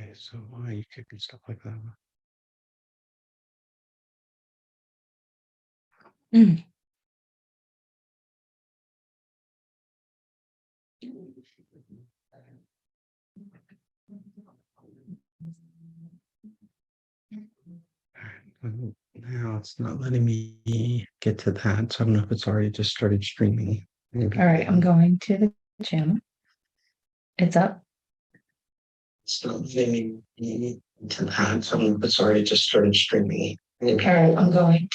Okay, so why are you kicking stuff like that? Mm. Now it's not letting me get to that, so I don't know if it's already just started streaming. All right, I'm going to the channel. It's up. It's not letting me to that, so I don't know if it's already just started streaming. All right, I'm going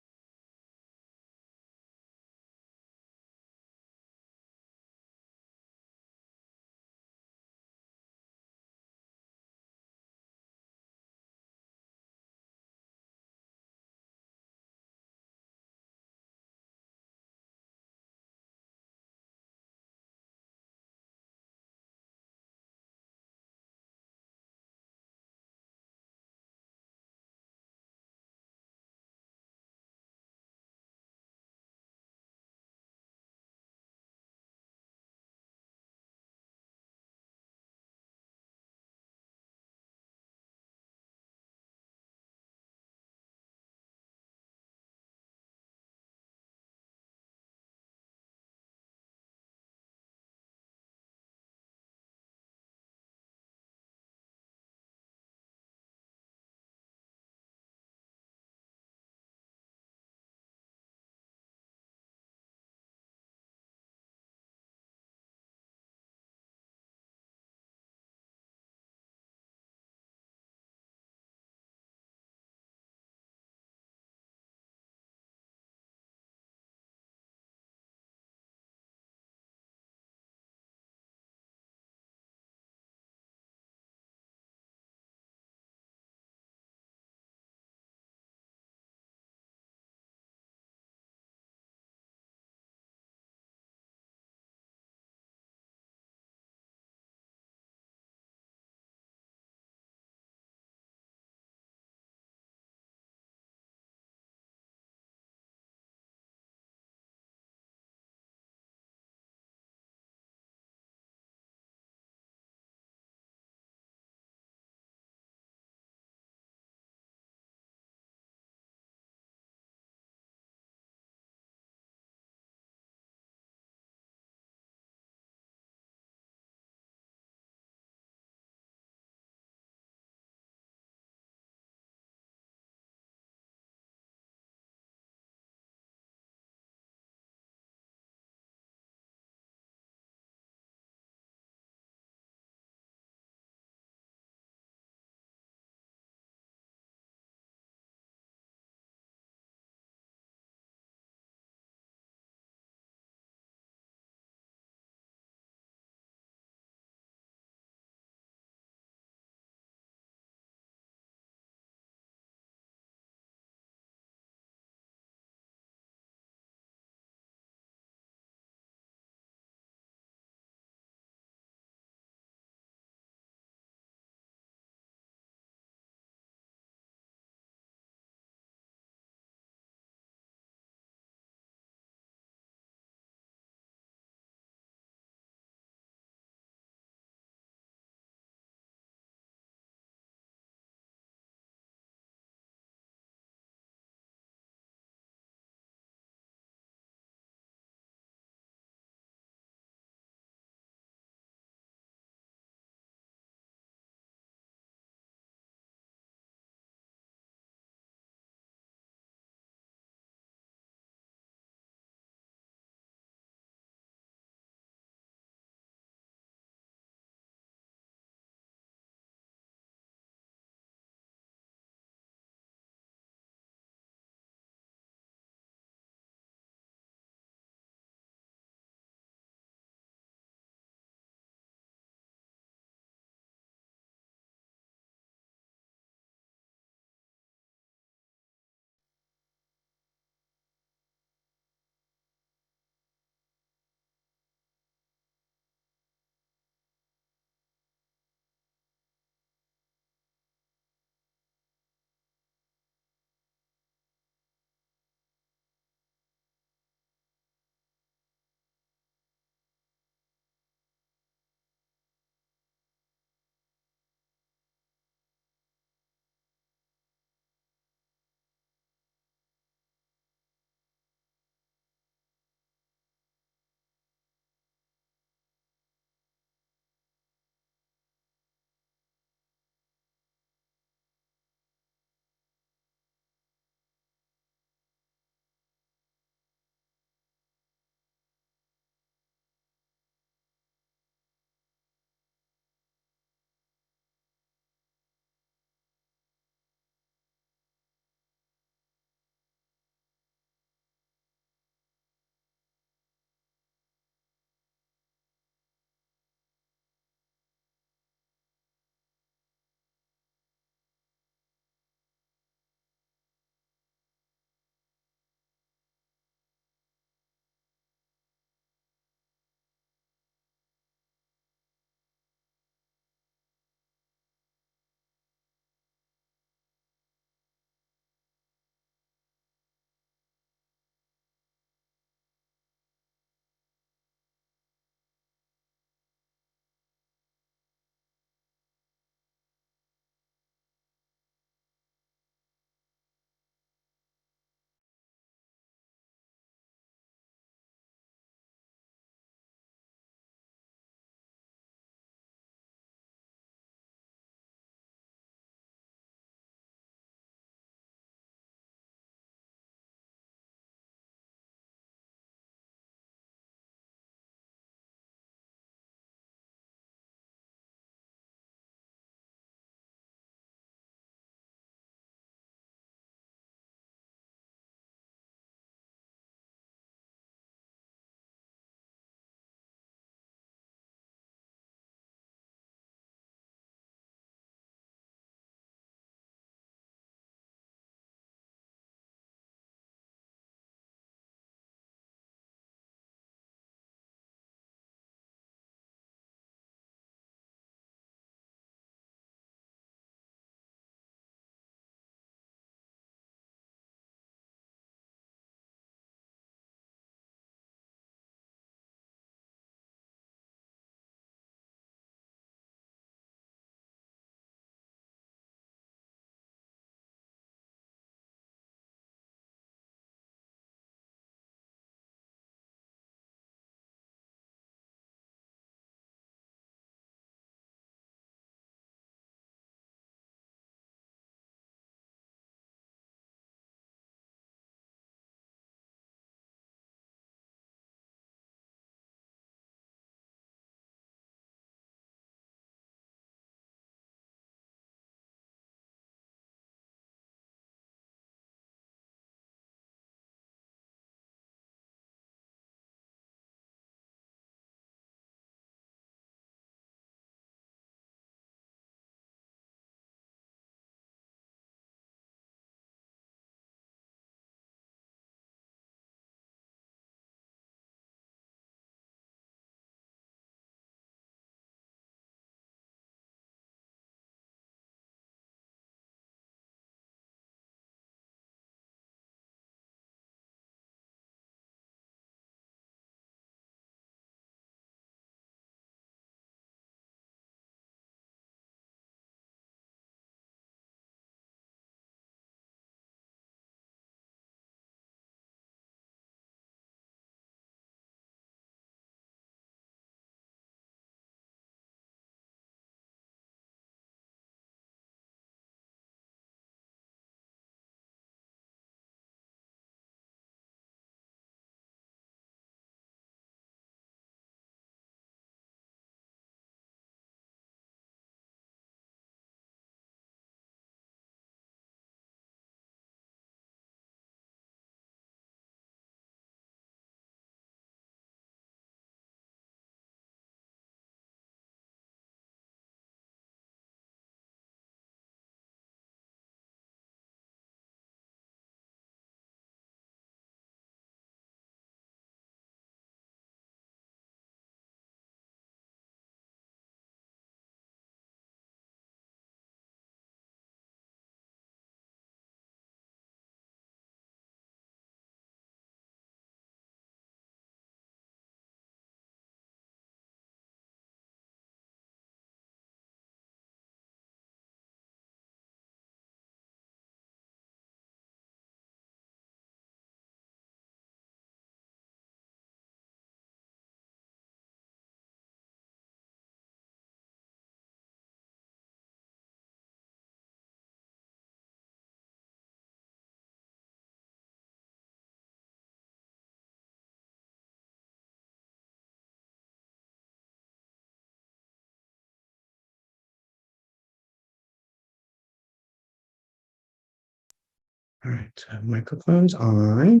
All right, so microphone's on.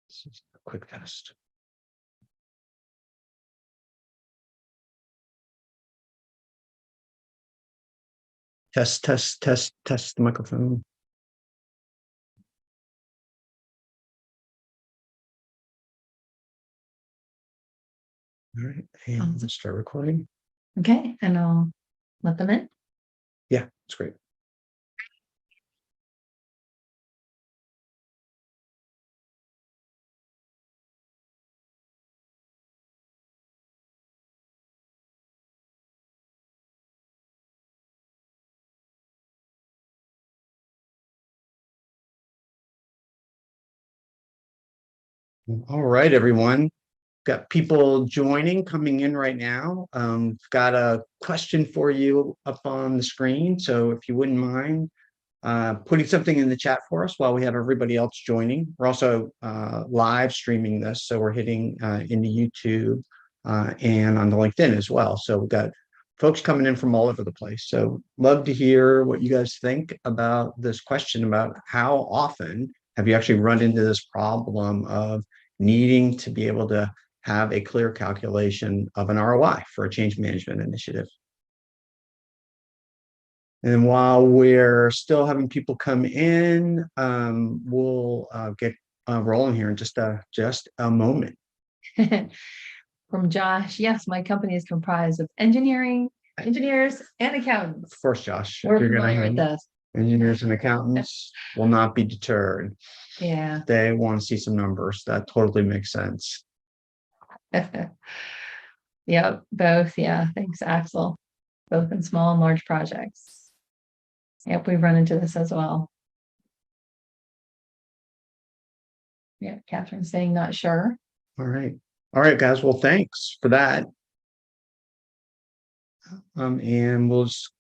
This is a quick test. Test the microphone. All right, and let's start recording. Okay, and I'll let them in. Yeah, it's great. All right, everyone. Got people joining, coming in right now. Got a question for you up on the screen. So if you wouldn't mind putting something in the chat for us while we have everybody else joining. We're also live streaming this. So we're hitting into YouTube and on the LinkedIn as well. So we've got folks coming in from all over the place. So love to hear what you guys think about this question about how often have you actually run into this problem of needing to be able to have a clear calculation of an ROI for a change management initiative. And while we're still having people come in, we'll get rolling here in just a moment. From Josh, yes, my company is comprised of engineers, and accountants. Of course, Josh. We're familiar with this. Engineers and accountants will not be deterred. Yeah. They want to see some numbers. That totally makes sense. Yeah, both. Yeah, thanks, Axel. Both in small and large projects. Yep, we've run into this as well. Yeah, Catherine's saying not sure. All right, guys. Well, thanks for that. And we'll just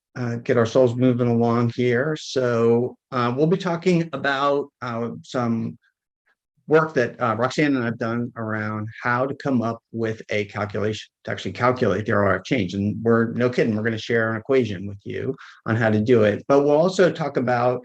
get ourselves moving along here. So we'll be talking about some work that Roxanne and I've done around how to come up with a calculation to actually calculate the ROI of change. And we're no kidding, we're going to share an equation with you on how to do it. But we'll also talk about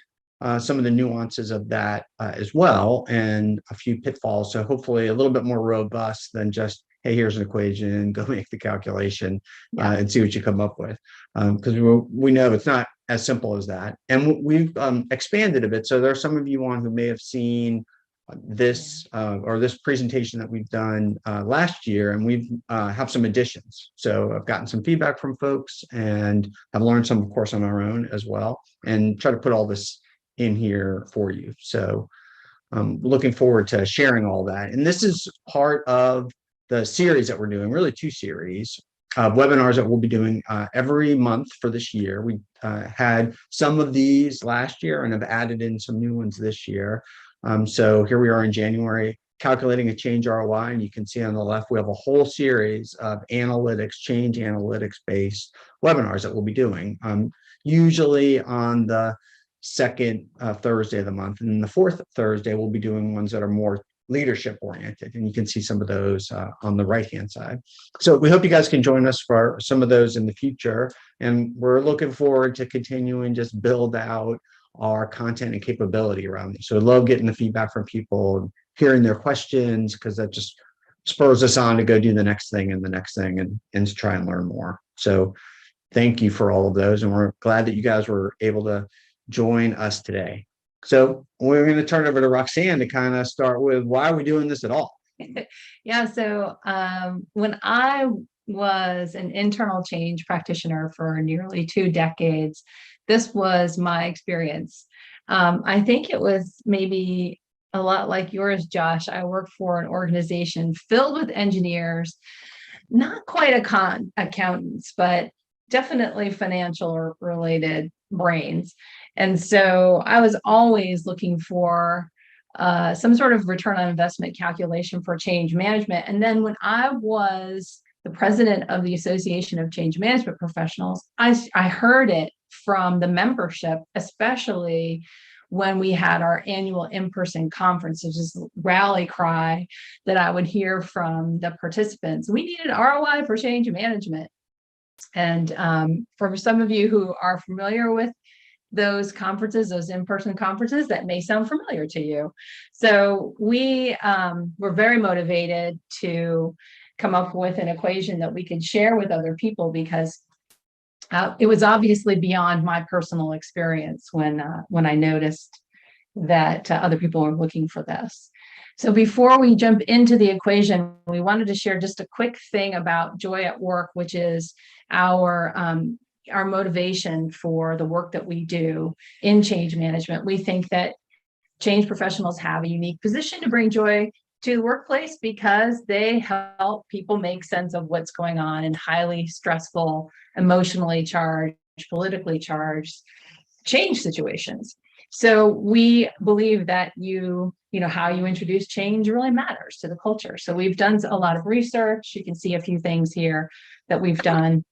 some of the nuances of that as well, and a few pitfalls. So hopefully a little bit more robust than just, hey, here's an equation, go make the calculation and see what you come up with. Because we know it's not as simple as that. And we've expanded a bit. So there are some of you on who may have seen this or this presentation that we've done last year, and we've have some additions. So I've gotten some feedback from folks and have learned some, of course, on our own as well, and try to put all this in here for you. So I'm looking forward to sharing all that. And this is part of the series that we're doing, really two series of webinars that we'll be doing every month for this year. We had some of these last year and have added in some new ones this year. So here we are in January, calculating a change ROI, and you can see on the left, we have a whole series of analytics, change analytics based webinars that we'll be doing, usually on the second Thursday of the month. And then the fourth Thursday, we'll be doing ones that are more leadership oriented. And you can see some of those on the right-hand side. So we hope you guys can join us for some of those in the future. And we're looking forward to continuing just build out our content and capability around this. So I love getting the feedback from people and hearing their questions, because that just spurs us on to go do the next thing and the next thing and to try and learn more. So thank you for all of those. And we're glad that you guys were able to join us today. So we're going to turn it over to Roxanne to kind of start with, why are we doing this at all? Yeah, so when I was an internal change practitioner for nearly 2 decades, this was my experience. I think it was maybe a lot like yours, Josh. I worked for an organization filled with engineers, not quite accountants, but definitely financial related brains. And so I was always looking for some sort of return on investment calculation for change management. And then when I was the president of the Association of Change Management Professionals, I heard it from the membership, especially when we had our annual in-person conference. It was this rally cry that I would hear from the participants. We needed ROI for change management. And for some of you who are familiar with those conferences, those in-person conferences that may sound familiar to you. So we were very motivated to come up with an equation that we could share with other people, because it was obviously beyond my personal experience when I noticed that other people were looking for this. So before we jump into the equation, we wanted to share just a quick thing about joy at work, which is our motivation for the work that we do in change management. We think that change professionals have a unique position to bring joy to the workplace because they help people make sense of what's going on in highly stressful, emotionally charged, politically charged change situations. So we believe that how you introduce change really matters to the culture. So we've done a lot of research. You can see a few things here that we've done.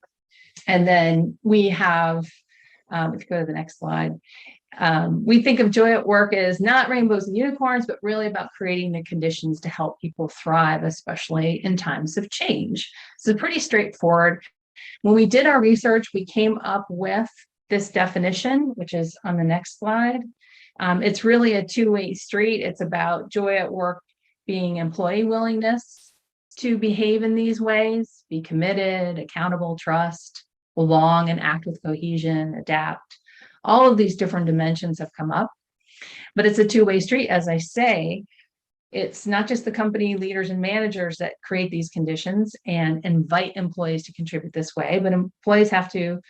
And then we have, if you go to the next slide, we think of joy at work as not rainbows and unicorns, but really about creating the conditions to help people thrive, especially in times of change. So pretty straightforward. When we did our research, we came up with this definition, which is on the next slide. It's really a two-way street. It's about joy at work being employee willingness to behave in these ways, be committed, accountable, trust, belong, and act with cohesion, adapt. All of these different dimensions have come up, but it's a two-way street. As I say, it's not just the company leaders and managers that create these conditions and invite employees to contribute this way, but employees have to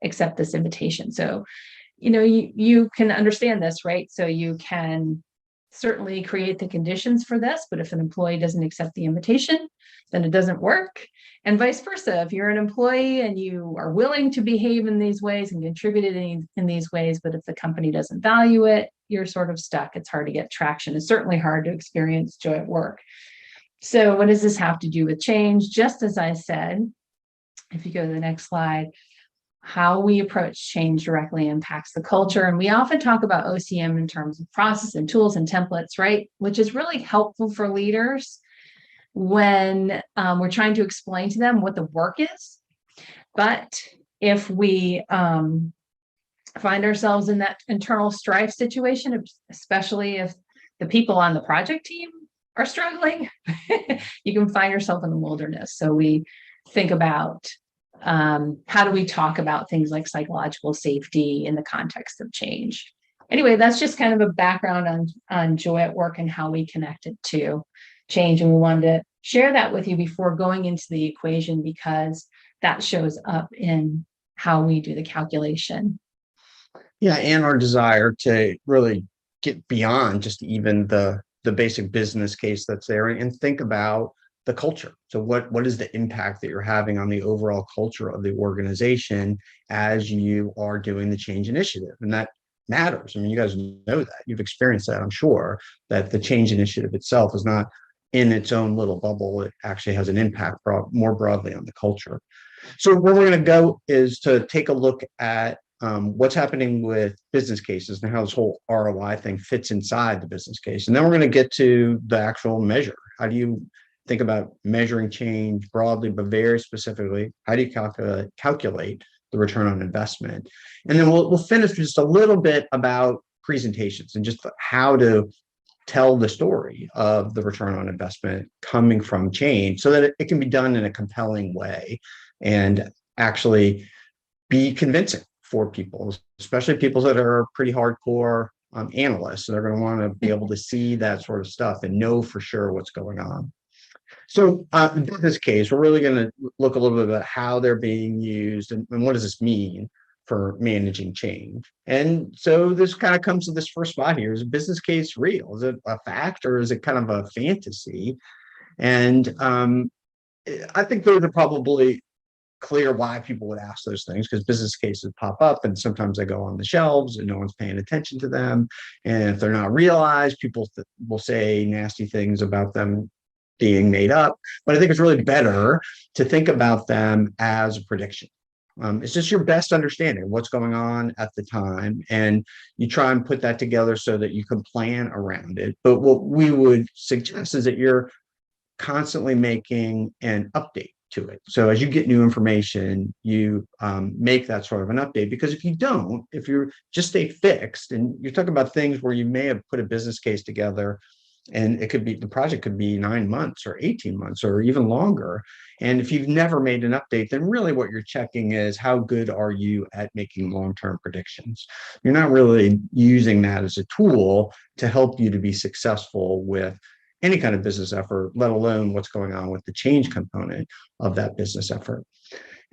accept this invitation. So, you can understand this, right? So you can certainly create the conditions for this, but if an employee doesn't accept the invitation, then it doesn't work. And vice versa. If you're an employee and you are willing to behave in these ways and contribute in these ways, but if the company doesn't value it, you're sort of stuck. It's hard to get traction. It's certainly hard to experience joy at work. So what does this have to do with change? Just as I said, if you go to the next slide, how we approach change directly impacts the culture. And we often talk about OCM in terms of process and tools and templates, right? Which is really helpful for leaders when we're trying to explain to them what the work is. But if we find ourselves in that internal strife situation, especially if the people on the project team are struggling, you can find yourself in the wilderness. So we think about how do we talk about things like psychological safety in the context of change? Anyway, that's just kind of a background on joy at work and how we connect it to change. And we wanted to share that with you before going into the equation, because that shows up in how we do the calculation. Yeah, and our desire to really get beyond just even the basic business case that's there and think about the culture. So what is the impact that you're having on the overall culture of the organization as you are doing the change initiative? And that matters. I mean, you guys know that. You've experienced that, I'm sure, that the change initiative itself is not in its own little bubble. It actually has an impact more broadly on the culture. So where we're going to go is to take a look at what's happening with business cases and how this whole ROI thing fits inside the business case. And then we're going to get to the actual measure. How do you think about measuring change broadly, but very specifically, how do you calculate the return on investment? And then we'll finish just a little bit about presentations and just how to tell the story of the return on investment coming from change so that it can be done in a compelling way and actually be convincing for people, especially people that are pretty hardcore analysts. So they're going to want to be able to see that sort of stuff and know for sure what's going on. So in this case, we're really going to look a little bit about how they're being used and what does this mean for managing change. And so this kind of comes to this first spot here. Is a business case real? Is it a fact or is it kind of a fantasy? And I think those are probably clear why people would ask those things, because business cases pop up and sometimes they go on the shelves and no one's paying attention to them. And if they're not realized, people will say nasty things about them being made up. But I think it's really better to think about them as a prediction. It's just your best understanding of what's going on at the time, and you try and put that together so that you can plan around it. But what we would suggest is that you're constantly making an update to it. So as you get new information, you make that sort of an update, because if you don't, if you just stay fixed, and you're talking about things where you may have put a business case together, and it could be, the project could be 9 months or 18 months or even longer. And if you've never made an update, then really what you're checking is how good are you at making long-term predictions. You're not really using that as a tool to help you to be successful with any kind of business effort, let alone what's going on with the change component of that business effort.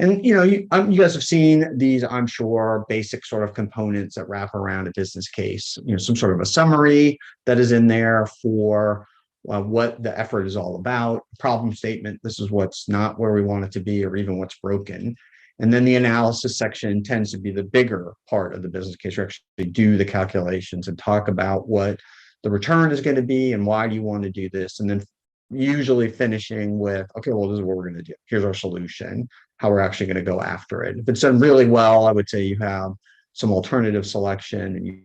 And you guys have seen these, I'm sure, basic sort of components that wrap around a business case. Some sort of a summary that is in there for what the effort is all about, problem statement, this is what's not where we want it to be, or even what's broken. And then the analysis section tends to be the bigger part of the business case. You actually do the calculations and talk about what the return is going to be and why do you want to do this. And then usually finishing with, okay, well, this is what we're going to do. Here's our solution, how we're actually going to go after it. If it's done really well, I would say you have some alternative selection, and you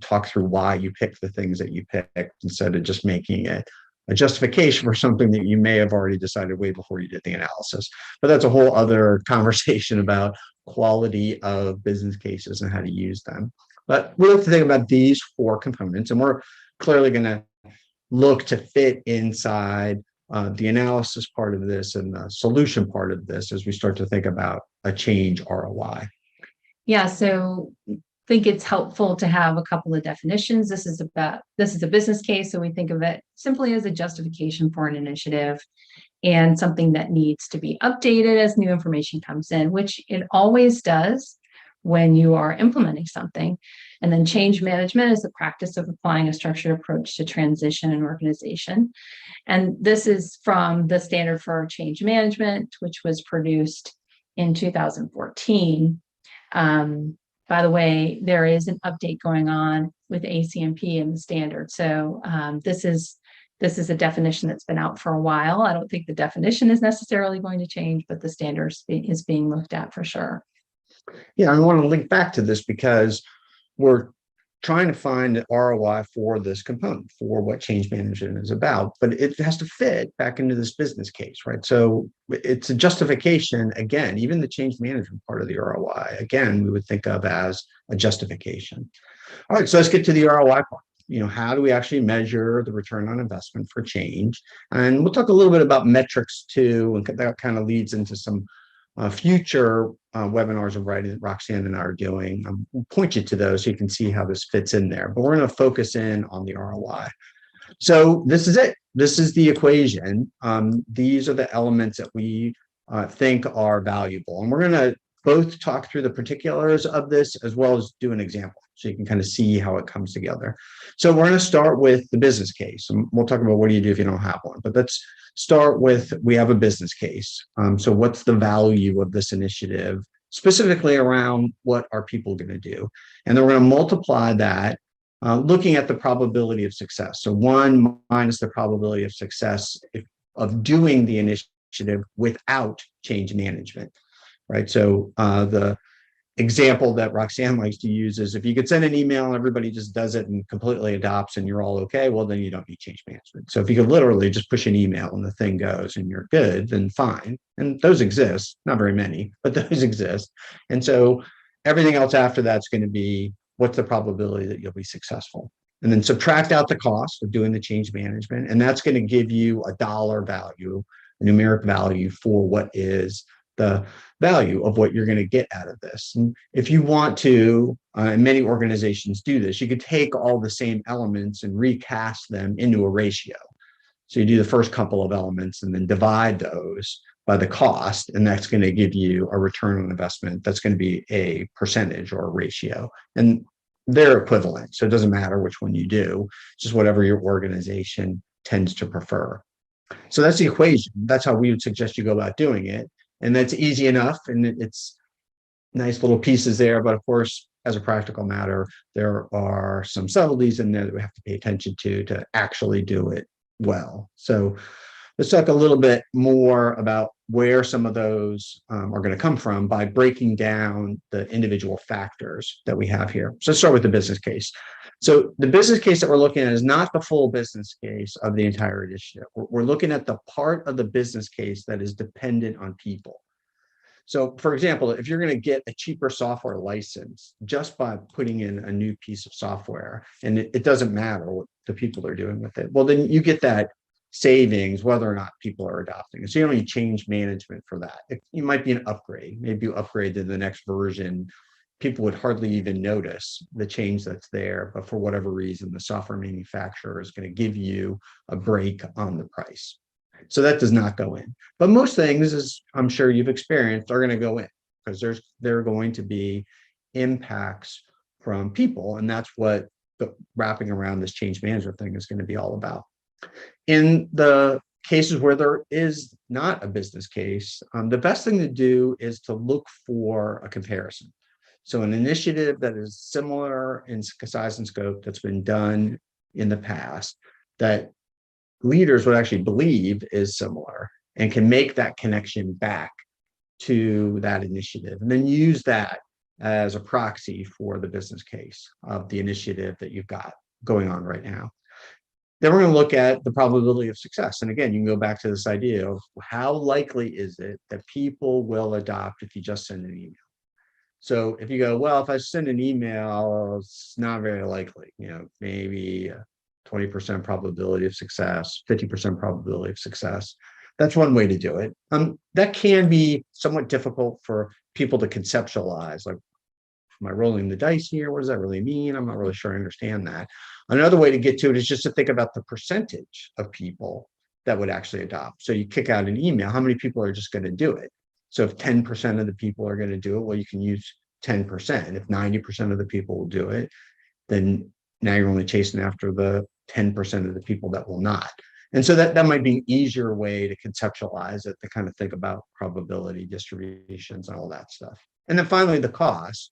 talk through why you picked the things that you picked, instead of just making it a justification for something that you may have already decided way before you did the analysis. But that's a whole other conversation about quality of business cases and how to use them. But we have to think about these 4 components, and we're clearly going to look to fit inside the analysis part of this and the solution part of this as we start to think about a change ROI. Yeah, so I think it's helpful to have a couple of definitions. This is a business case, so we think of it simply as a justification for an initiative and something that needs to be updated as new information comes in, which it always does when you are implementing something. And then change management is the practice of applying a structured approach to transition and organization. And this is from the Standard for Change Management, which was produced in 2014. By the way, there is an update going on with ACMP and the standard. So this is a definition that's been out for a while. I don't think the definition is necessarily going to change, but the standard is being looked at for sure. Yeah, I want to link back to this because we're trying to find an ROI for this component, for what change management is about, but it has to fit back into this business case, right? So it's a justification. Again, even the change management part of the ROI, again, we would think of as a justification. All right, so let's get to the ROI part. How do we actually measure the return on investment for change? And we'll talk a little bit about metrics too, and that kind of leads into some future webinars and writing that Roxanne and I are doing. We'll point you to those so you can see how this fits in there, but we're going to focus in on the ROI. So this is it. This is the equation. These are the elements that we think are valuable. And we're going to both talk through the particulars of this as well as do an example so you can kind of see how it comes together. So we're going to start with the business case. And we'll talk about what do you do if you don't have one, but let's start with, we have a business case. So what's the value of this initiative, specifically around what are people going to do? And then we're going to multiply that looking at the probability of success. So 1 minus the probability of success of doing the initiative without change management, right? So the example that Roxanne likes to use is if you could send an email and everybody just does it and completely adopts and you're all okay, well, then you don't need change management. So if you could literally just push an email and the thing goes and you're good, then fine. And those exist, not very many, but those exist. And so everything else after that's going to be, what's the probability that you'll be successful? And then subtract out the cost of doing the change management. And that's going to give you a dollar value, a numeric value for what is the value of what you're going to get out of this. And if you want to, and many organizations do this, you could take all the same elements and recast them into a ratio. So you do the first couple of elements and then divide those by the cost, and that's going to give you a return on investment. That's going to be a percentage or a ratio, and they're equivalent. So it doesn't matter which one you do, just whatever your organization tends to prefer. So that's the equation. That's how we would suggest you go about doing it. And that's easy enough, and it's nice little pieces there. But of course, as a practical matter, there are some subtleties in there that we have to pay attention to actually do it well. So Let's talk a little bit more about where some of those are going to come from by breaking down the individual factors that we have here. So let's start with the business case. So the business case that we're looking at is not the full business case of the entire initiative. We're looking at the part of the business case that is dependent on people. So for example, if you're going to get a cheaper software license just by putting in a new piece of software, and it doesn't matter what the people are doing with it, well, then you get that savings whether or not people are adopting it. So you don't need change management for that. You might be an upgrade. Maybe you upgrade to the next version. People would hardly even notice the change that's there, but for whatever reason, the software manufacturer is going to give you a break on the price. So that does not go in. But most things, as I'm sure you've experienced, are going to go in because there are going to be impacts from people. And that's what the wrapping around this change management thing is going to be all about. In the cases where there is not a business case, the best thing to do is to look for a comparison. So an initiative that is similar in size and scope that's been done in the past that leaders would actually believe is similar and can make that connection back to that initiative and then use that as a proxy for the business case of the initiative that you've got going on right now. Then we're going to look at the probability of success. And again, you can go back to this idea of how likely is it that people will adopt if you just send an email. So if you go, well, if I send an email, it's not very likely, maybe 20% probability of success, 50% probability of success. That's one way to do it. That can be somewhat difficult for people to conceptualize. Like, am I rolling the dice here? What does that really mean? I'm not really sure I understand that. Another way to get to it is just to think about the percentage of people that would actually adopt. So you kick out an email, how many people are just going to do it? So if 10% of the people are going to do it, well, you can use 10%. If 90% of the people will do it, then now you're only chasing after the 10% of the people that will not. And so that might be an easier way to conceptualize it, to kind of think about probability distributions and all that stuff. And then finally, the cost.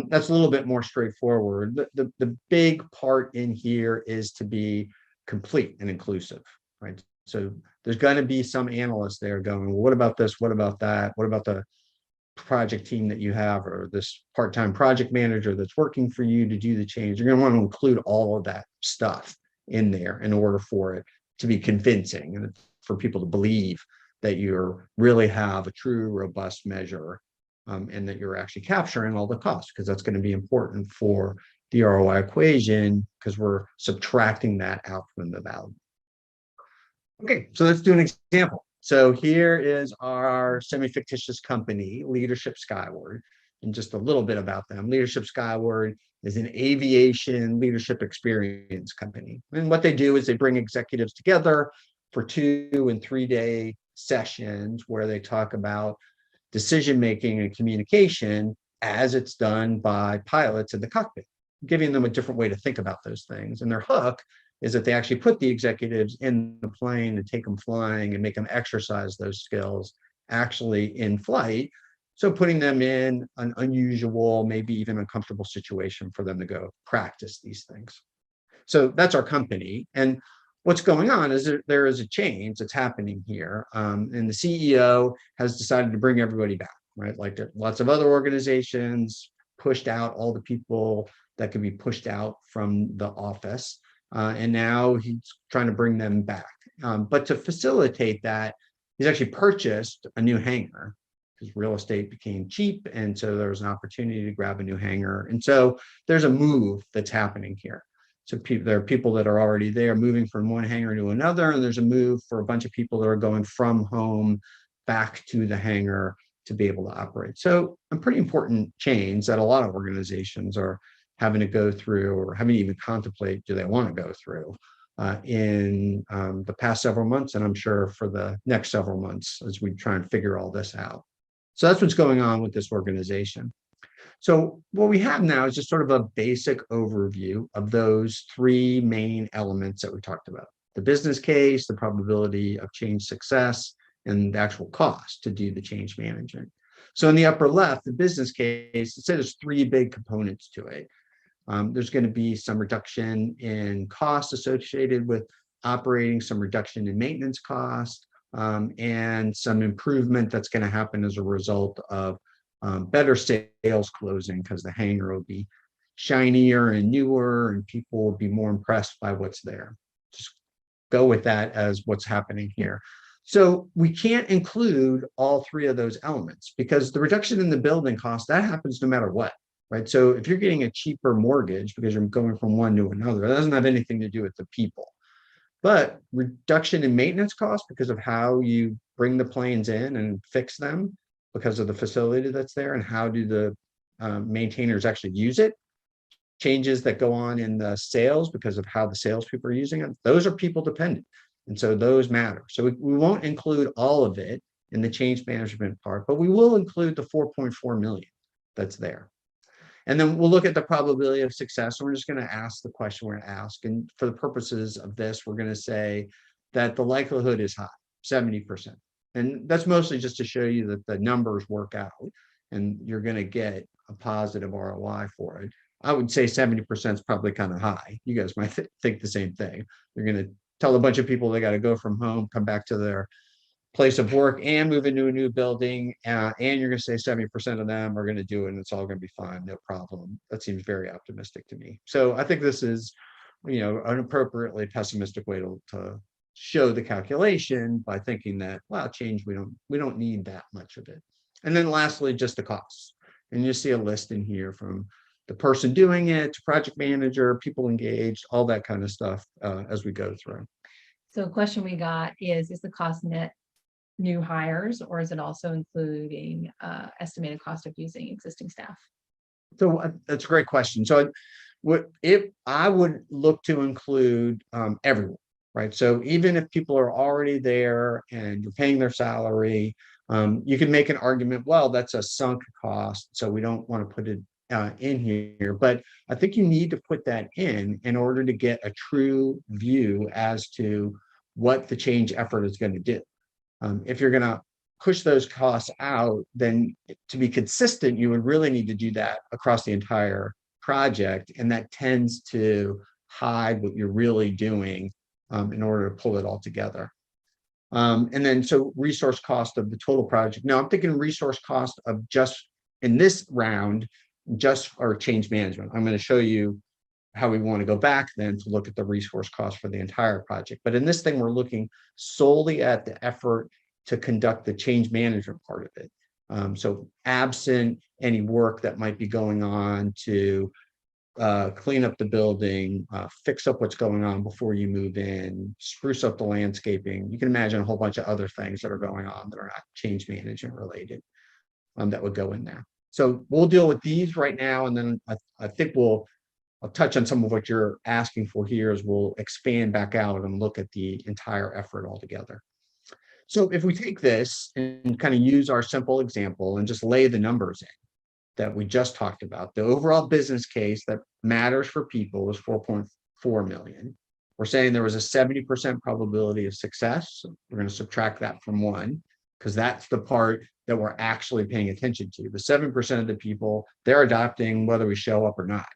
That's a little bit more straightforward. The big part in here is to be complete and inclusive, right? So there's going to be some analysts there going, well, what about this? What about that? What about the project team that you have, or this part-time project manager that's working for you to do the change? You're going to want to include all of that stuff in there in order for it to be convincing and for people to believe that you really have a true robust measure, and that you're actually capturing all the costs, because that's going to be important for the ROI equation, because we're subtracting that out from the value. Okay, so let's do an example. So here is our semi-fictitious company, Leadership Skyward, and just a little bit about them. Leadership Skyward is an aviation leadership experience company. And what they do is they bring executives together for 2 and 3 day sessions where they talk about decision-making and communication as it's done by pilots in the cockpit, giving them a different way to think about those things. And their hook is that they actually put the executives in the plane and take them flying and make them exercise those skills actually in flight. So putting them in an unusual, maybe even uncomfortable situation for them to go practice these things. So that's our company. And what's going on is there is a change that's happening here. And the CEO has decided to bring everybody back, right? Like lots of other organizations pushed out all the people that could be pushed out from the office. And now he's trying to bring them back. But to facilitate that, he's actually purchased a new hangar because real estate became cheap. And so there was an opportunity to grab a new hangar. And so there's a move that's happening here. So there are people that are already there moving from one hangar to another. And there's a move for a bunch of people that are going from home back to the hangar to be able to operate. So a pretty important change that a lot of organizations are having to go through, or having to even contemplate, do they want to go through in the past several months, and I'm sure for the next several months as we try and figure all this out. So that's what's going on with this organization. So what we have now is just sort of a basic overview of those 3 main elements that we talked about: the business case, the probability of change success, and the actual cost to do the change management. So in the upper left, the business case, it says there's 3 big components to it. There's going to be some reduction in costs associated with operating, some reduction in maintenance cost, and some improvement that's going to happen as a result of better sales closing, because the hangar will be shinier and newer and people will be more impressed by what's there. Just go with that as what's happening here. So we can't include all three of those elements because the reduction in the building cost, that happens no matter what, right? So if you're getting a cheaper mortgage because you're going from one to another, that doesn't have anything to do with the people. But reduction in maintenance costs because of how you bring the planes in and fix them, because of the facility that's there and how do the maintainers actually use it. Changes that go on in the sales because of how the salespeople are using it. Those are people dependent. And so those matter. So we won't include all of it in the change management part, but we will include the 4.4 million that's there. And then we'll look at the probability of success. We're just going to ask the question we're going to ask. And for the purposes of this, we're going to say that the likelihood is high, 70%. And that's mostly just to show you that the numbers work out and you're going to get a positive ROI for it. I would say 70% is probably kind of high. You guys might think the same thing. You're going to tell a bunch of people they got to go from home, come back to their place of work and move into a new building. And you're going to say 70% of them are going to do it and it's all going to be fine. No problem. That seems very optimistic to me. So I think this is, an appropriately pessimistic way to show the calculation by thinking that, wow, change, we don't need that much of it. And then lastly, just the costs. And you see a list in here from the person doing it, to project manager, people engaged, all that kind of stuff as we go through. So a question we got is the cost net new hires, or is it also including estimated cost of using existing staff? So that's a great question. So I would look to include everyone, right? So even if people are already there and you're paying their salary, you can make an argument, well, that's a sunk cost, so we don't want to put it in here. But I think you need to put that in order to get a true view as to what the change effort is going to do. If you're going to push those costs out, then to be consistent, you would really need to do that across the entire project. And that tends to hide what you're really doing in order to pull it all together. And then so resource cost of the total project. Now I'm thinking resource cost of just in this round, just our change management. I'm going to show you how we want to go back then to look at the resource cost for the entire project. But in this thing, we're looking solely at the effort to conduct the change management part of it. So absent any work that might be going on to clean up the building, fix up what's going on before you move in, spruce up the landscaping. You can imagine a whole bunch of other things that are going on that are not change management related that would go in there. So we'll deal with these right now. And then I think I'll touch on some of what you're asking for here as we'll expand back out and look at the entire effort altogether. So if we take this and kind of use our simple example and just lay the numbers in that we just talked about, the overall business case that matters for people is 4.4 million. We're saying there was a 70% probability of success. So we're going to subtract that from 1 because that's the part that we're actually paying attention to. The 7% of the people, they're adopting whether we show up or not.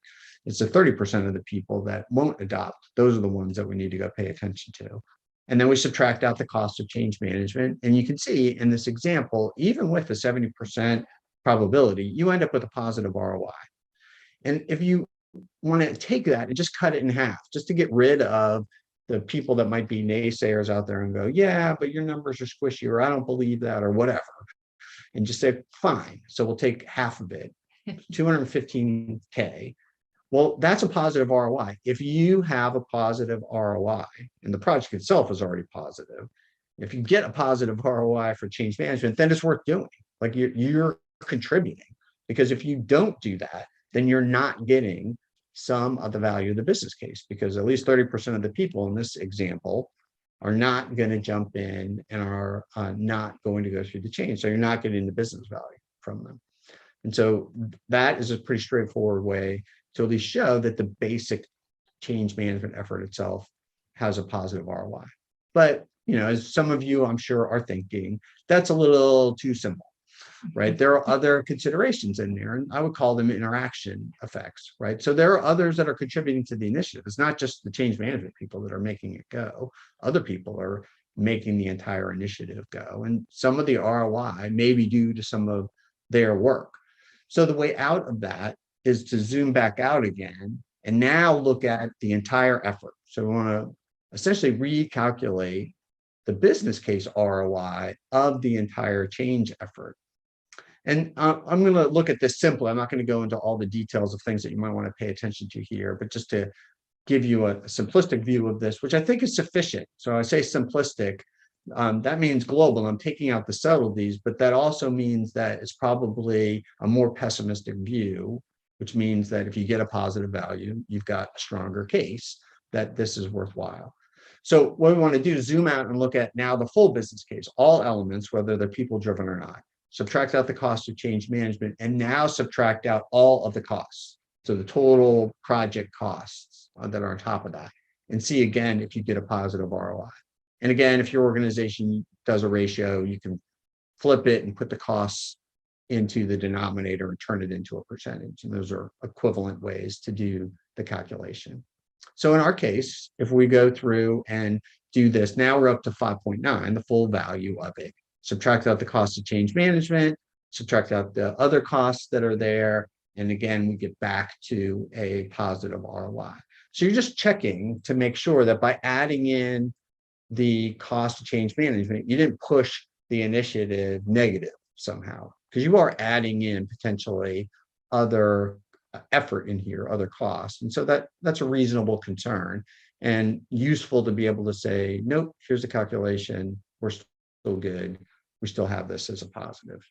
It's the 30% of the people that won't adopt. Those are the ones that we need to go pay attention to. And then we subtract out the cost of change management. And you can see in this example, even with the 70% probability, you end up with a positive ROI. And if you want to take that and just cut it in half, just to get rid of the people that might be naysayers out there and go, yeah, but your numbers are squishy, or I don't believe that, or whatever. And just say, fine. So we'll take half of it, 215K. Well, that's a positive ROI. If you have a positive ROI and the project itself is already positive, if you get a positive ROI for change management, then it's worth doing. Like you're contributing, because if you don't do that, then you're not getting some of the value of the business case, because at least 30% of the people in this example are not going to jump in and are not going to go through the change. So you're not getting the business value from them. And so that is a pretty straightforward way to at least show that the basic change management effort itself has a positive ROI. But, as some of you, I'm sure, are thinking, that's a little too simple. right? There are other considerations in there, and I would call them interaction effects, right? So there are others that are contributing to the initiative. It's not just the change management people that are making it go. Other people are making the entire initiative go. And some of the ROI may be due to some of their work. So the way out of that is to zoom back out again and now look at the entire effort. So we want to essentially recalculate the business case ROI of the entire change effort. And I'm going to look at this simply. I'm not going to go into all the details of things that you might want to pay attention to here, but just to give you a simplistic view of this, which I think is sufficient. So I say simplistic, that means global. I'm taking out the subtleties, but that also means that it's probably a more pessimistic view, which means that if you get a positive value, you've got a stronger case that this is worthwhile. So what we want to do is zoom out and look at now the full business case, all elements, whether they're people driven or not. Subtract out the cost of change management and now subtract out all of the costs. So the total project costs that are on top of that, and see again if you get a positive ROI. And again, if your organization does a ratio, you can flip it and put the costs into the denominator and turn it into a percentage. And those are equivalent ways to do the calculation. So in our case, if we go through and do this, now we're up to 5.9, the full value of it. Subtract out the cost of change management, subtract out the other costs that are there. And again, we get back to a positive ROI. So you're just checking to make sure that by adding in the cost of change management, you didn't push the initiative negative somehow, because you are adding in potentially other effort in here, other costs. And so that's a reasonable concern and useful to be able to say, nope, here's the calculation. We're still good. We still have this as a positive.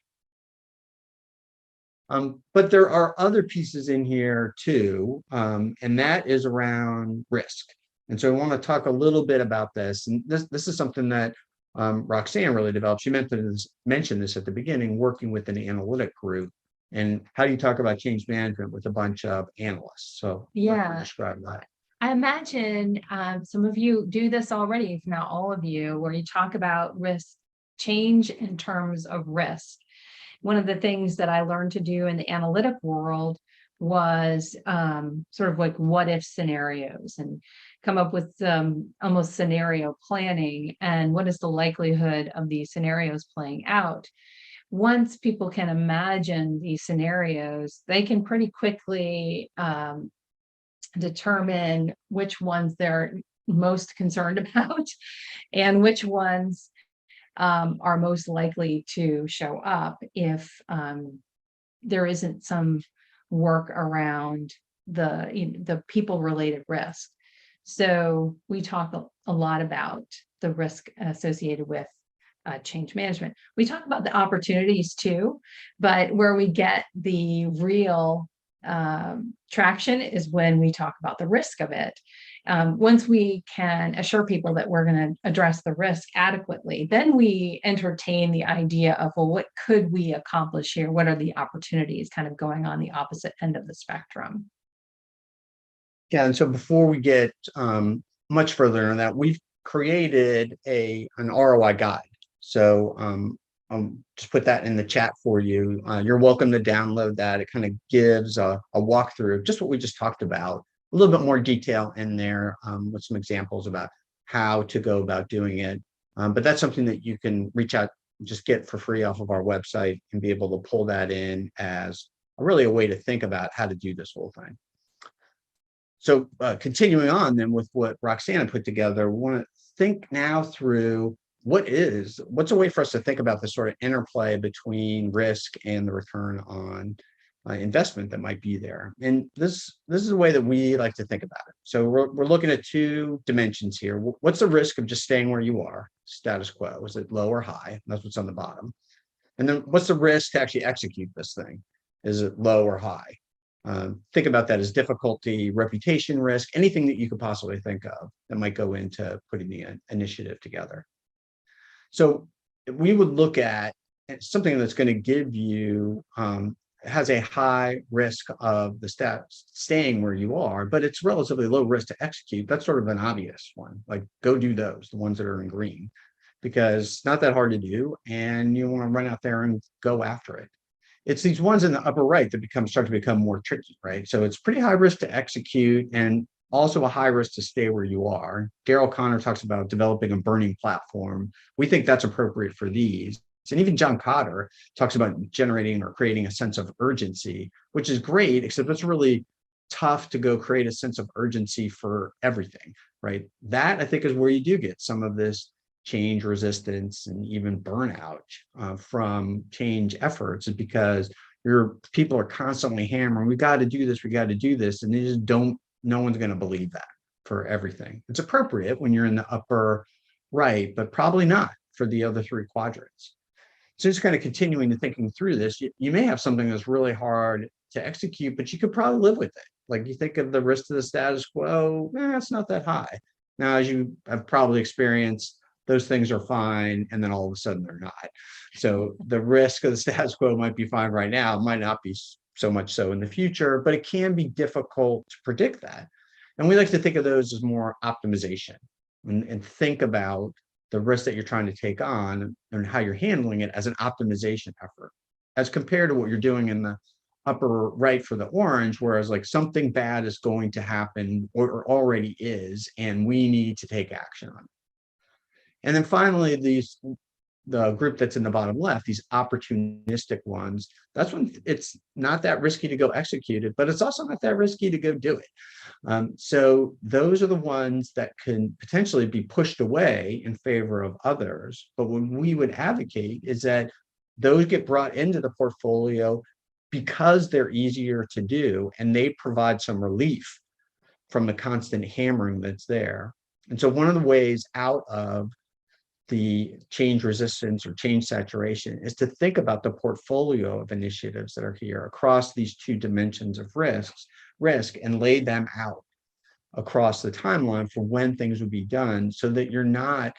But there are other pieces in here too, and that is around risk. And so I want to talk a little bit about this. And this is something that Roxanne really developed. She mentioned this at the beginning, working with an analytic group. And how do you talk about change management with a bunch of analysts? So Yeah, describe that. I imagine some of you do this already, if not all of you, where you talk about risk change in terms of risk. One of the things that I learned to do in the analytic world was sort of like what if scenarios and come up with almost scenario planning and what is the likelihood of these scenarios playing out. Once people can imagine these scenarios, they can pretty quickly determine which ones they're most concerned about and which ones are most likely to show up if there isn't some work around the people related risk. So we talk a lot about the risk associated with change management. We talk about the opportunities too, but where we get the real traction is when we talk about the risk of it. Once we can assure people that we're going to address the risk adequately, then we entertain the idea of, well, what could we accomplish here? What are the opportunities kind of going on the opposite end of the spectrum? Yeah, and so before we get much further into that, we've created an ROI guide. So I'll just put that in the chat for you. You're welcome to download that. It kind of gives a walkthrough of just what we just talked about, a little bit more detail in there with some examples about how to go about doing it. But that's something that you can reach out, just get for free off of our website and be able to pull that in as really a way to think about how to do this whole thing. So continuing on then with what Roxana put together, we want to think now through what's a way for us to think about the sort of interplay between risk and the return on investment that might be there. And this is a way that we like to think about it. So we're looking at two dimensions here. What's the risk of just staying where you are, status quo? Is it low or high? That's what's on the bottom. And then what's the risk to actually execute this thing? Is it low or high? Think about that as difficulty, reputation risk, anything that you could possibly think of that might go into putting the initiative together. So we would look at something that's going to give you, has a high risk of the staying where you are, but it's relatively low risk to execute. That's sort of an obvious one, like go do those, the ones that are in green. because it's not that hard to do, and you want to run out there and go after it. It's these ones in the upper right that start to become more tricky, right? So it's pretty high risk to execute and also a high risk to stay where you are. Daryl Connor talks about developing a burning platform. We think that's appropriate for these. And even John Cotter talks about generating or creating a sense of urgency, which is great, except it's really tough to go create a sense of urgency for everything, right? That I think is where you do get some of this change resistance and even burnout from change efforts, is because your people are constantly hammering, we got to do this, we got to do this, and they just don't. No one's going to believe that for everything. It's appropriate when you're in the upper right, but probably not for the other three quadrants. So just kind of continuing to thinking through this, you may have something that's really hard to execute, but you could probably live with it. Like you think of the risk to the status quo, it's not that high. Now, as you have probably experienced, those things are fine, and then all of a sudden they're not. So the risk of the status quo might be fine right now, might not be so much so in the future, but it can be difficult to predict that. And we like to think of those as more optimization and think about the risk that you're trying to take on and how you're handling it as an optimization effort, as compared to what you're doing in the upper right for the orange, whereas like something bad is going to happen or already is, and we need to take action on it. And then finally, the group that's in the bottom left, these opportunistic ones, that's when it's not that risky to go execute it, but it's also not that risky to go do it. So those are the ones that can potentially be pushed away in favor of others. But what we would advocate is that those get brought into the portfolio because they're easier to do and they provide some relief from the constant hammering that's there. And so one of the ways out of the change resistance or change saturation is to think about the portfolio of initiatives that are here across these two dimensions of risk and lay them out across the timeline for when things would be done, so that you're not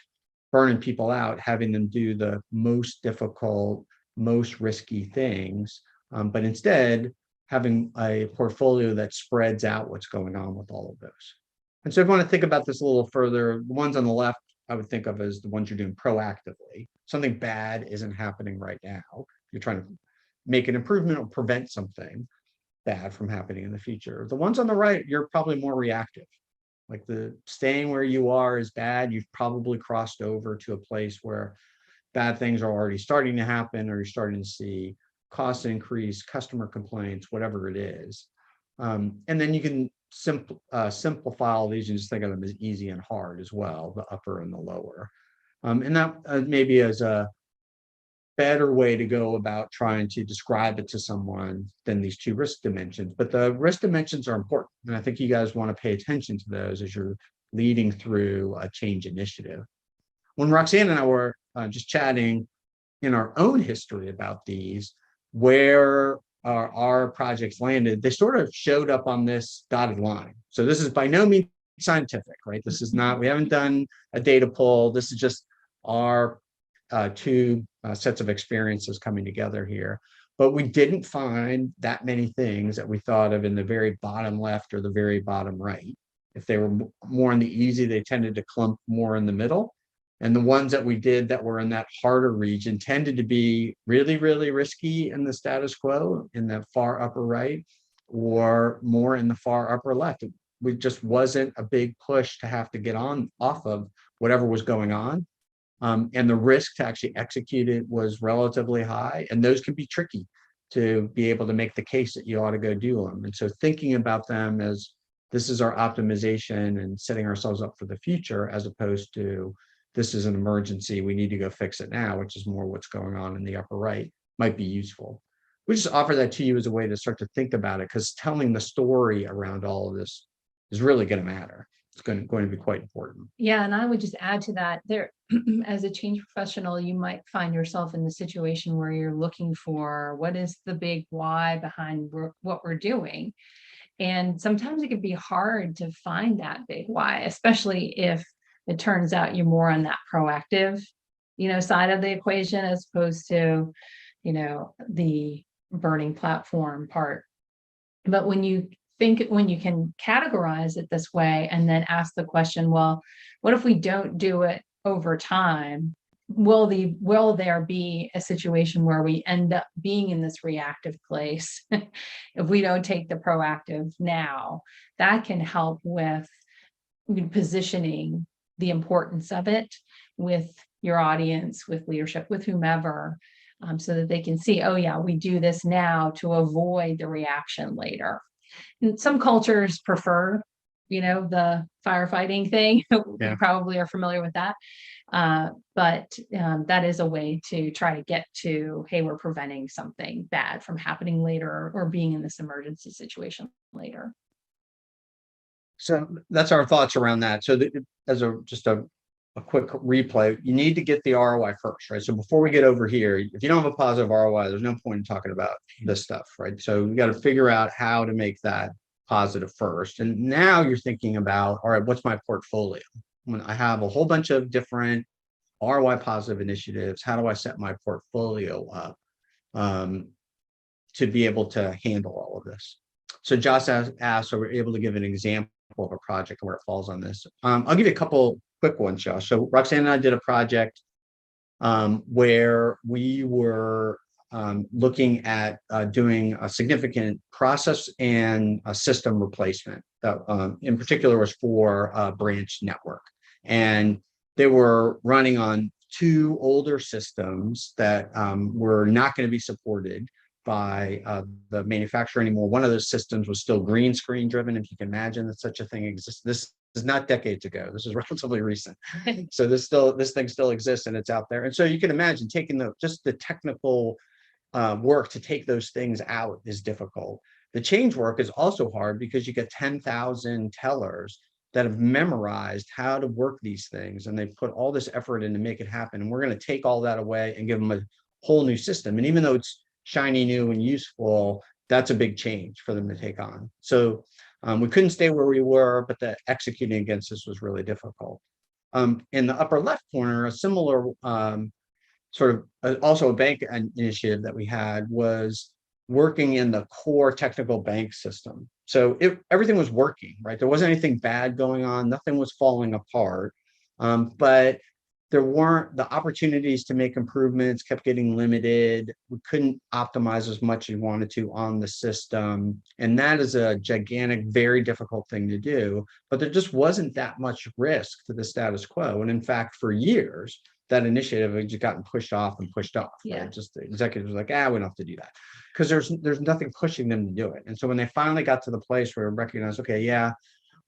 burning people out, having them do the most difficult, most risky things, but instead having a portfolio that spreads out what's going on with all of those. And so if you want to think about this a little further, the ones on the left I would think of as the ones you're doing proactively. Something bad isn't happening right now. You're trying to make an improvement or prevent something bad from happening in the future. The ones on the right, you're probably more reactive. Like the staying where you are is bad. You've probably crossed over to a place where bad things are already starting to happen, or you're starting to see cost increase, customer complaints, whatever it is. And then you can simplify all these and just think of them as easy and hard as well, the upper and the lower. And that maybe as a better way to go about trying to describe it to someone than these two risk dimensions. But the risk dimensions are important. And I think you guys want to pay attention to those as you're leading through a change initiative. When Roxanne and I were just chatting in our own history about these, where our projects landed, they sort of showed up on this dotted line. So this is by no means scientific, right? This is not, we haven't done a data poll. This is just our two sets of experiences coming together here. But we didn't find that many things that we thought of in the very bottom left or the very bottom right. If they were more in the easy, they tended to clump more in the middle. And the ones that we did that were in that harder region tended to be really, really risky in the status quo in the far upper right, or more in the far upper left. We just wasn't a big push to have to get on off of whatever was going on. And the risk to actually execute it was relatively high. And those can be tricky to be able to make the case that you ought to go do them. And so thinking about them as this is our optimization and setting ourselves up for the future, as opposed to this is an emergency, we need to go fix it now, which is more what's going on in the upper right, might be useful. We just offer that to you as a way to start to think about it, because telling the story around all of this is really going to matter. It's going to be quite important. Yeah, and I would just add to that, there, as a change professional, you might find yourself in the situation where you're looking for what is the big why behind what we're doing. And sometimes it can be hard to find that big why, especially if it turns out you're more on that proactive, side of the equation, as opposed to, the burning platform part. But when you can categorize it this way and then ask the question, well, what if we don't do it over time? will there be a situation where we end up being in this reactive place if we don't take the proactive now? That can help with positioning the importance of it with your audience, with leadership, with whomever, so that they can see, oh yeah, we do this now to avoid the reaction later. And some cultures prefer, the firefighting thing. Yeah. You probably are familiar with that. But that is a way to try to get to, hey, we're preventing something bad from happening later or being in this emergency situation later. So that's our thoughts around that. So as just a quick replay, you need to get the ROI first, right? So before we get over here, if you don't have a positive ROI, there's no point in talking about this stuff, right? So you got to figure out how to make that positive first. And now you're thinking about, all right, what's my portfolio? When I have a whole bunch of different ROI positive initiatives, how do I set my portfolio up to be able to handle all of this? So Josh asked, so we're able to give an example of a project and where it falls on this. I'll give you a couple quick ones, Josh. So Roxanne and I did a project where we were looking at doing a significant process and a system replacement that in particular was for a branch network. And they were running on 2 older systems that were not going to be supported by the manufacturer anymore. One of those systems was still green screen driven, if you can imagine that such a thing exists. This is not decades ago. This is relatively recent. So this thing still exists and it's out there. And so you can imagine taking just the technical work to take those things out is difficult. The change work is also hard because you get 10,000 tellers that have memorized how to work these things, and they've put all this effort in to make it happen. And we're going to take all that away and give them a whole new system. And even though it's shiny, new, and useful, that's a big change for them to take on. So we couldn't stay where we were, but the executing against this was really difficult. In the upper left corner, a similar sort of also a bank initiative that we had was working in the core technical bank system. So everything was working, right? There wasn't anything bad going on. Nothing was falling apart. But there weren't the opportunities to make improvements, kept getting limited. We couldn't optimize as much as we wanted to on the system. And that is a gigantic, very difficult thing to do. But there just wasn't that much risk to the status quo. And in fact, for years, that initiative had just gotten pushed off and pushed off. Yeah. Right? Just the executives were like, we don't have to do that. Because there's nothing pushing them to do it. And so when they finally got to the place where we recognized, okay, yeah,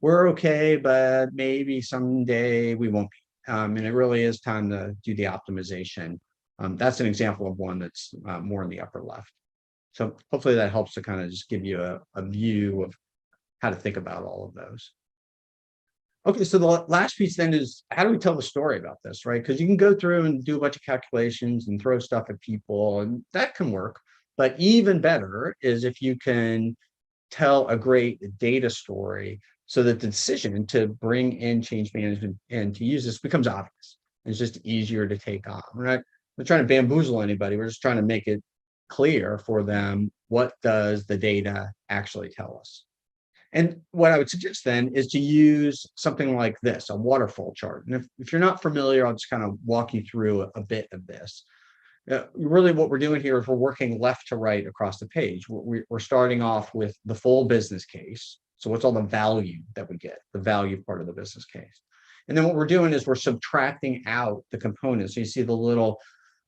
we're okay, but maybe someday we won't be. And it really is time to do the optimization. That's an example of one that's more in the upper left. So hopefully that helps to kind of just give you a view of how to think about all of those. Okay, so the last piece then is, how do we tell the story about this, right? Because you can go through and do a bunch of calculations and throw stuff at people, and that can work. But even better is if you can tell a great data story so that the decision to bring in change management and to use this becomes obvious. It's just easier to take on. We're not trying to bamboozle anybody. We're just trying to make it clear for them, what does the data actually tell us? And what I would suggest then is to use something like this, a waterfall chart. And if you're not familiar, I'll just kind of walk you through a bit of this. Really what we're doing here is we're working left to right across the page. We're starting off with the full business case. So what's all the value that we get, the value part of the business case. And then what we're doing is we're subtracting out the components. So you see the little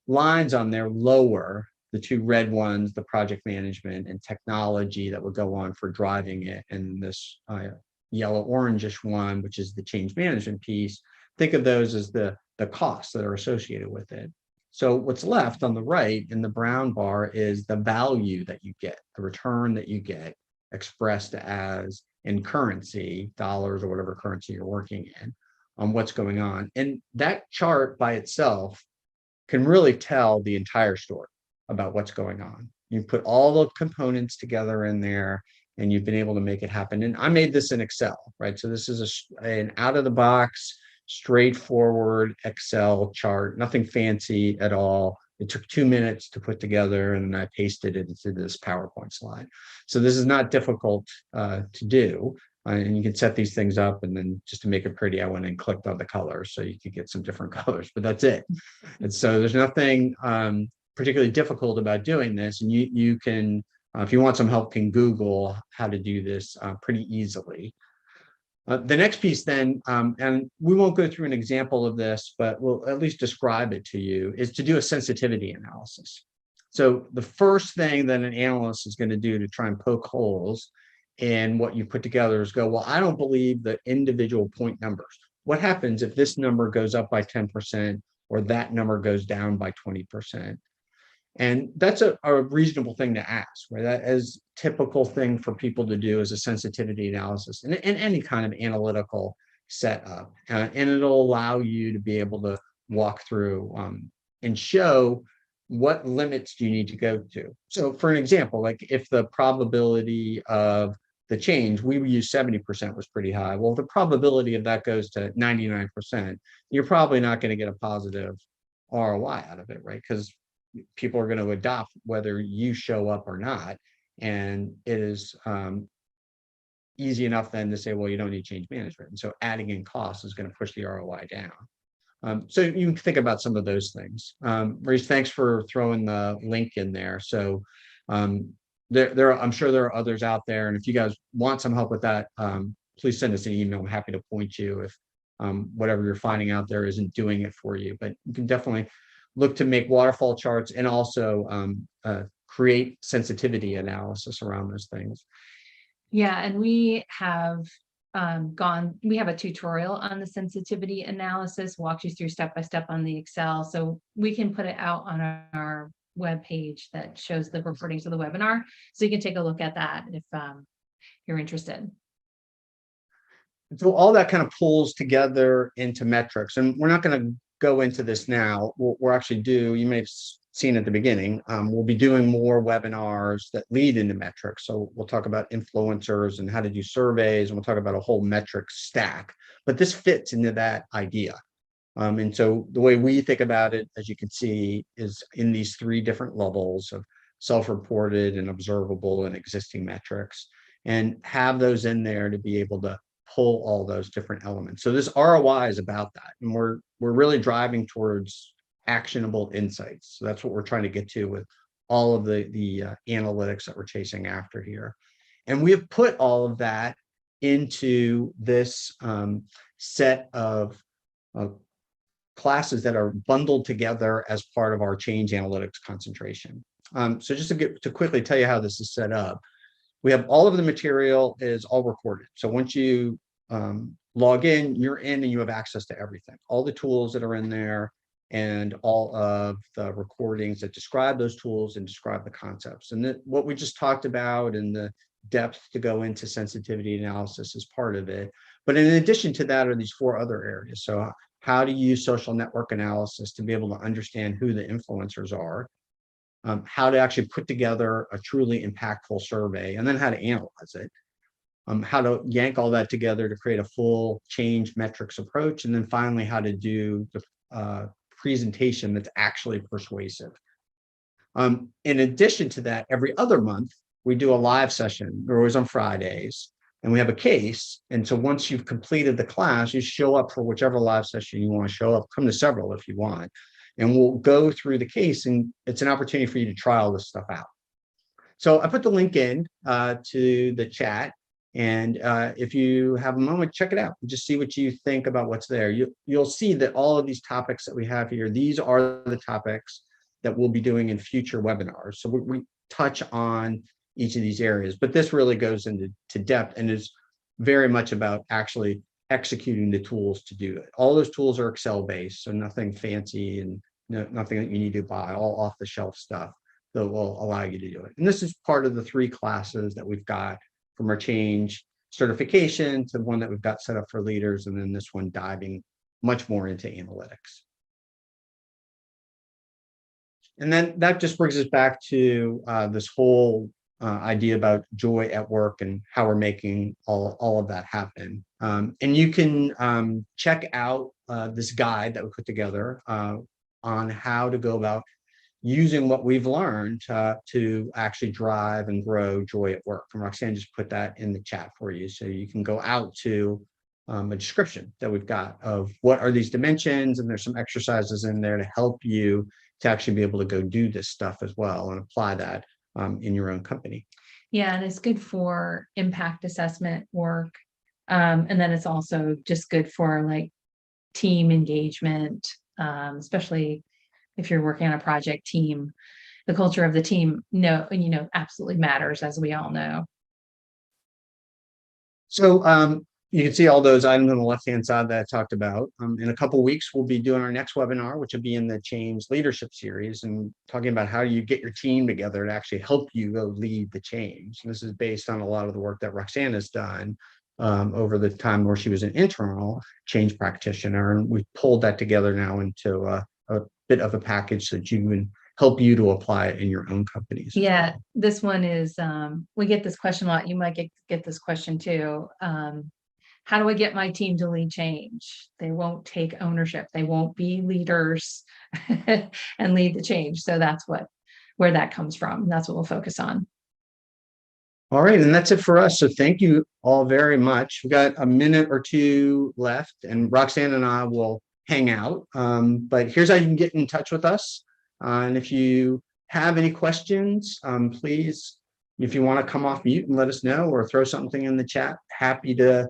lines on there lower, the 2 red ones, the project management and technology that would go on for driving it. And this yellow orangish one, which is the change management piece. Think of those as the costs that are associated with it. So what's left on the right in the brown bar is the value that you get, the return that you get expressed as in currency, dollars or whatever currency you're working in, on what's going on. And that chart by itself can really tell the entire story about what's going on. You put all the components together in there and you've been able to make it happen. And I made this in Excel, right? So this is an out of the box, straightforward Excel chart, nothing fancy at all. It took 2 minutes to put together and I pasted it into this PowerPoint slide. So this is not difficult to do. And you can set these things up, and then just to make it pretty, I went and clicked on the colors so you could get some different colors, but that's it. And so there's nothing particularly difficult about doing this. And you can, if you want some help, can Google how to do this pretty easily. The next piece then, and we won't go through an example of this, but we'll at least describe it to you, is to do a sensitivity analysis. So the first thing that an analyst is going to do to try and poke holes in what you put together is go, well, I don't believe the individual point numbers. What happens if this number goes up by 10% or that number goes down by 20%? And that's a reasonable thing to ask, right? That is typical thing for people to do as a sensitivity analysis and any kind of analytical setup. And it'll allow you to be able to walk through and show what limits do you need to go to. So for an example, like if the probability of the change, we would use 70% was pretty high. Well, if the probability of that goes to 99%, you're probably not going to get a positive ROI out of it, right? Because people are going to adopt whether you show up or not. And it is easy enough then to say, well, you don't need change management. And so adding in costs is going to push the ROI down. So you can think about some of those things. Maurice, thanks for throwing the link in there. So I'm sure there are others out there. And if you guys want some help with that, please send us an email. I'm happy to point you if whatever you're finding out there isn't doing it for you. But you can definitely look to make waterfall charts and also create sensitivity analysis around those things. Yeah, and we have we have a tutorial on the sensitivity analysis, walks you through step by step on the Excel. So we can put it out on our web page that shows the recordings of the webinar. So you can take a look at that if you're interested. So all that kind of pulls together into metrics, and we're not going to go into this now. We'll actually do, you may have seen at the beginning, we'll be doing more webinars that lead into metrics. So we'll talk about influencers and how to do surveys, and we'll talk about a whole metric stack, but this fits into that idea. And so the way we think about it, as you can see, is in these three different levels of self-reported and observable and existing metrics, and have those in there to be able to pull all those different elements. So this ROI is about that. And we're really driving towards actionable insights. So that's what we're trying to get to with all of the analytics that we're chasing after here. And we have put all of that into this set of classes that are bundled together as part of our change analytics concentration. So just to quickly tell you how this is set up, we have all of the material is all recorded. So once you log in, you're in and you have access to everything, all the tools that are in there and all of the recordings that describe those tools and describe the concepts. And what we just talked about and the depth to go into sensitivity analysis is part of it. But in addition to that are these four other areas. So how to use social network analysis to be able to understand who the influencers are, how to actually put together a truly impactful survey, and then how to analyze it, how to yank all that together to create a full change metrics approach, and then finally how to do the presentation that's actually persuasive. In addition to that, every other month, we do a live session. They're always on Fridays, and we have a case. And so once you've completed the class, you show up for whichever live session you want to show up, come to several if you want. And we'll go through the case, and it's an opportunity for you to try all this stuff out. So I put the link in to the chat, and if you have a moment, check it out. Just see what you think about what's there. You'll see that all of these topics that we have here, these are the topics that we'll be doing in future webinars. So we touch on each of these areas, but this really goes into depth and is very much about actually executing the tools to do it. All those tools are Excel based, so nothing fancy and nothing that you need to buy, all off the shelf stuff that will allow you to do it. And this is part of the three classes that we've got from our change certification to one that we've got set up for leaders, and then this one diving much more into analytics. And then that just brings us back to this whole idea about joy at work and how we're making all of that happen. And you can check out this guide that we put together on how to go about using what we've learned to actually drive and grow joy at work. And Roxanne just put that in the chat for you. So you can go out to a description that we've got of what are these dimensions, and there's some exercises in there to help you to actually be able to go do this stuff as well and apply that in your own company. Yeah, and it's good for impact assessment work. And then it's also just good for like team engagement, especially if you're working on a project team. The culture of the team, absolutely matters, as we all know. So you can see all those items on the left-hand side that I talked about. In a couple of weeks, we'll be doing our next webinar, which will be in the Change Leadership Series, and talking about how you get your team together to actually help you go lead the change. And this is based on a lot of the work that Roxanne has done over the time where she was an internal change practitioner, and we've pulled that together now into a bit of a package so that you can help you to apply it in your own companies. Yeah, this one is, we get this question a lot. You might get this question too. How do I get my team to lead change? They won't take ownership. They won't be leaders and lead the change. So that's where that comes from. That's what we'll focus on. All right, and that's it for us. So thank you all very much. We've got a minute or two left, and Roxanne and I will hang out. But here's how you can get in touch with us. And if you have any questions, please, if you want to come off mute and let us know, or throw something in the chat, happy to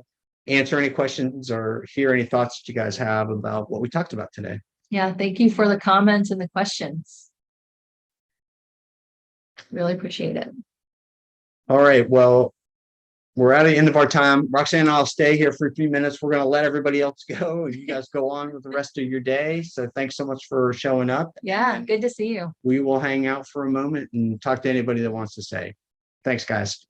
answer any questions or hear any thoughts that you guys have about what we talked about today. Yeah, thank you for the comments and the questions. Really appreciate it. All right, well, we're at the end of our time. Roxanne and I'll stay here for a few minutes. We're going to let everybody else go, and you guys go on with the rest of your day. So thanks so much for showing up. Yeah, good to see you. We will hang out for a moment and talk to anybody that wants to say. Thanks, guys.